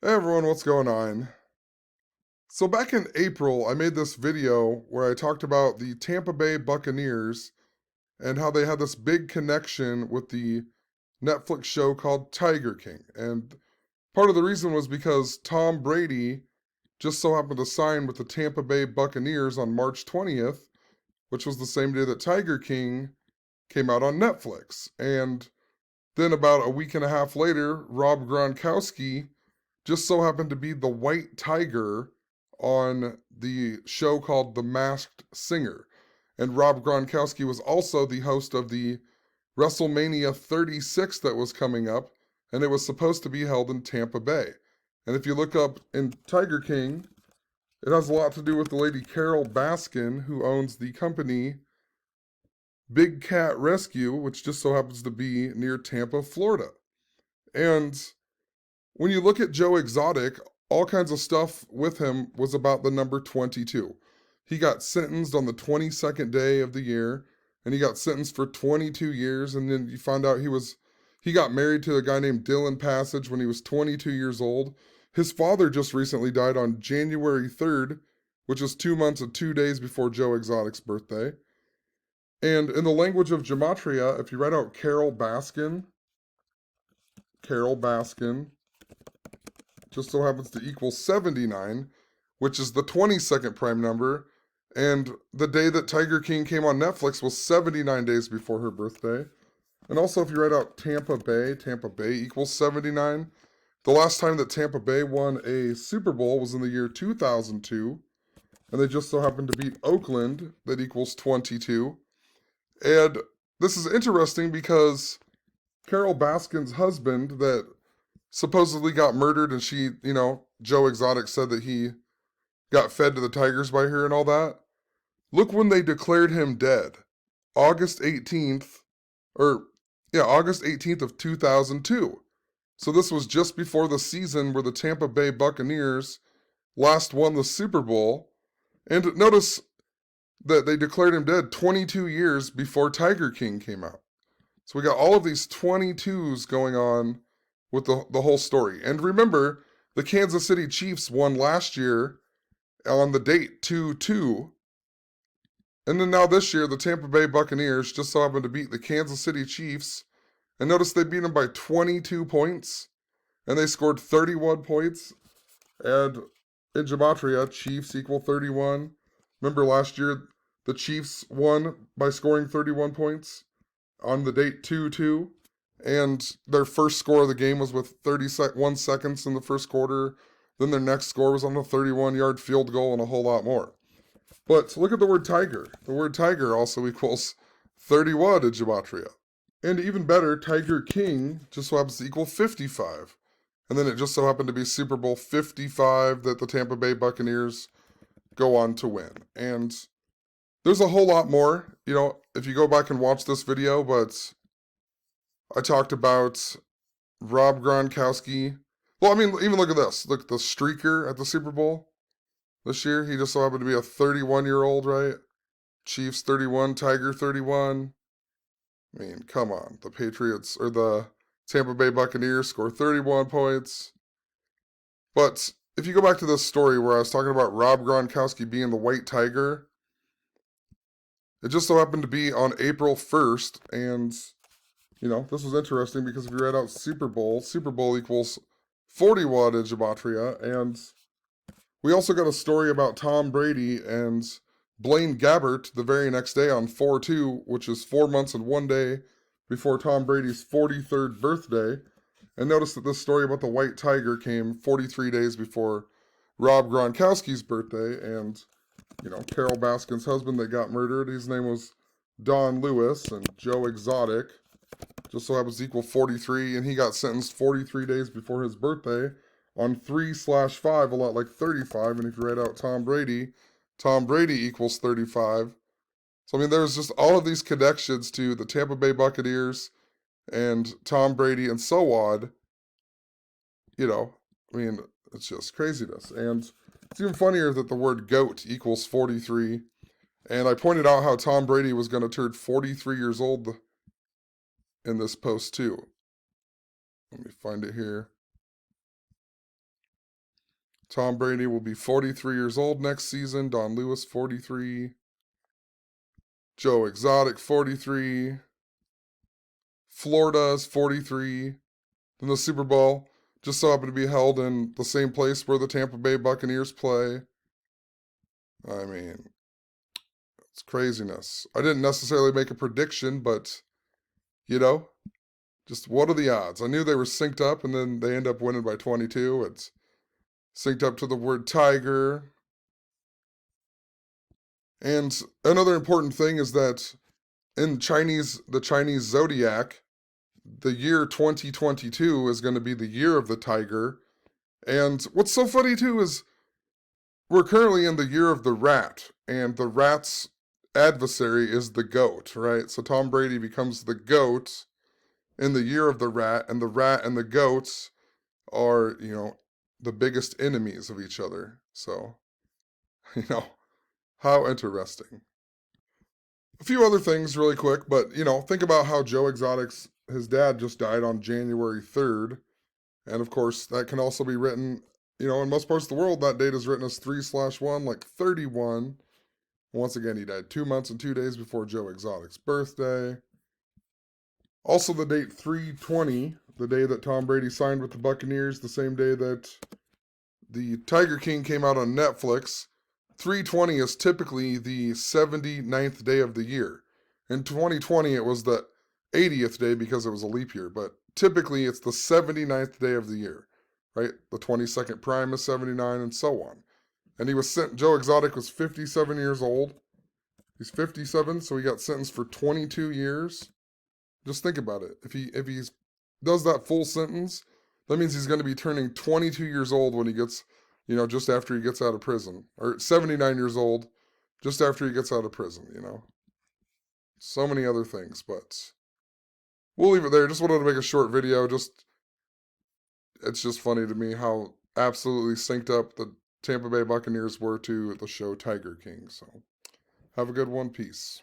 Hey everyone, what's going on? So back in April, I made this video where I talked about the Tampa Bay Buccaneers and how they had this big connection with the Netflix show called Tiger King. And part of the reason was because Tom Brady just so happened to sign with the Tampa Bay Buccaneers on March 20th, which was the same day that Tiger King came out on Netflix. And then about a week and a half later, Rob Gronkowski just so happened to be the white tiger on the show called The Masked Singer. And Rob Gronkowski was also the host of the WrestleMania 36 that was coming up, and it was supposed to be held in Tampa Bay. And if you look up in Tiger King, it has a lot to do with the lady Carol Baskin, who owns the company Big Cat Rescue, which just so happens to be near Tampa, Florida. And when you look at Joe Exotic, all kinds of stuff with him was about the number 22. He got sentenced on the 22nd day of the year, and he got sentenced for 22 years. And then you found out he got married to a guy named Dylan Passage when he was 22 years old. His father just recently died on January 3rd, which is 2 months and 2 days before Joe Exotic's birthday. And in the language of gematria, if you write out Carol Baskin just so happens to equal 79, which is the 22nd prime number. And the day that Tiger King came on Netflix was 79 days before her birthday. And also, if you write out Tampa Bay equals 79. The last time that Tampa Bay won a Super Bowl was in the year 2002. And they just so happened to beat Oakland, that equals 22. And this is interesting because Carol Baskin's husband, that supposedly got murdered, and Joe Exotic said that he got fed to the tigers by her and all that. Look when they declared him dead. August 18th, or August 18th of 2002. So this was just before the season where the Tampa Bay Buccaneers last won the Super Bowl. And notice that they declared him dead 22 years before Tiger King came out. So we got all of these 22s going on with the whole story. And remember, the Kansas City Chiefs won last year on the date 2-2. And then now this year, the Tampa Bay Buccaneers just so happened to beat the Kansas City Chiefs. And notice they beat them by 22 points. And they scored 31 points. And in Gematria, Chiefs equal 31. Remember last year, the Chiefs won by scoring 31 points on the date 2-2. And their first score of the game was with 31 seconds in the first quarter. Then their next score was on a 31-yard field goal and a whole lot more. But look at the word tiger. The word tiger also equals 31 in Gematria. And even better, Tiger King just so happens to equal 55. And then it just so happened to be Super Bowl 55 that the Tampa Bay Buccaneers go on to win. And there's a whole lot more, if you go back and watch this video, but I talked about Rob Gronkowski. Well, I mean, even look at this. Look at the streaker at the Super Bowl this year. He just so happened to be a 31-year-old, right? Chiefs 31, Tiger 31. I mean, come on. The Patriots or the Tampa Bay Buccaneers score 31 points. But if you go back to this story where I was talking about Rob Gronkowski being the white tiger, it just so happened to be on April 1st. And, this was interesting because if you read out Super Bowl equals 41 in Gematria. And we also got a story about Tom Brady and Blaine Gabbert the very next day on 4-2, which is 4 months and 1 day before Tom Brady's 43rd birthday. And notice that this story about the white tiger came 43 days before Rob Gronkowski's birthday. And, Carol Baskin's husband that got murdered, his name was Don Lewis, and Joe Exotic just so happens to equal 43, and he got sentenced 43 days before his birthday on 3/5, a lot like 35. And if you write out Tom Brady equals 35. So, I mean, there's just all of these connections to the Tampa Bay Buccaneers and Tom Brady and so on. I mean, it's just craziness. And it's even funnier that the word goat equals 43. And I pointed out how Tom Brady was going to turn 43 years old in this post, too. Let me find it here. Tom Brady will be 43 years old next season. Don Lewis, 43. Joe Exotic, 43. Florida's 43. Then the Super Bowl just so happened to be held in the same place where the Tampa Bay Buccaneers play. I mean, it's craziness. I didn't necessarily make a prediction, but, you know, just what are the odds? I knew they were synced up, and then they end up winning by 22. It's synced up to the word tiger. And another important thing is that in the Chinese zodiac, the year 2022 is going to be the year of the tiger. And what's so funny too is we're currently in the year of the rat, and the rat's adversary is the goat, right? So Tom Brady becomes the goat in the year of the rat, and the goats are, the biggest enemies of each other. So, you know, how interesting. A few other things really quick, but think about how Joe Exotic's his dad just died on January 3rd. And of course, that can also be written, in most parts of the world, that date is written as 3/1, like 31. Once again, he died 2 months and 2 days before Joe Exotic's birthday. Also, the date 3/20, the day that Tom Brady signed with the Buccaneers, the same day that the Tiger King came out on Netflix. 3/20 is typically the 79th day of the year. In 2020, it was the 80th day because it was a leap year, but typically it's the 79th day of the year, right? The 22nd prime is 79 and so on. And Joe Exotic was 57 years old. He's 57, so he got sentenced for 22 years. Just think about it. If he does that full sentence, that means he's going to be turning 22 years old when he gets, just after he gets out of prison, or 79 years old just after he gets out of prison. So many other things, but we'll leave it there. Just wanted to make a short video. It's just funny to me how absolutely synced up the Tampa Bay Buccaneers were to the show Tiger King. So have a good one. Peace.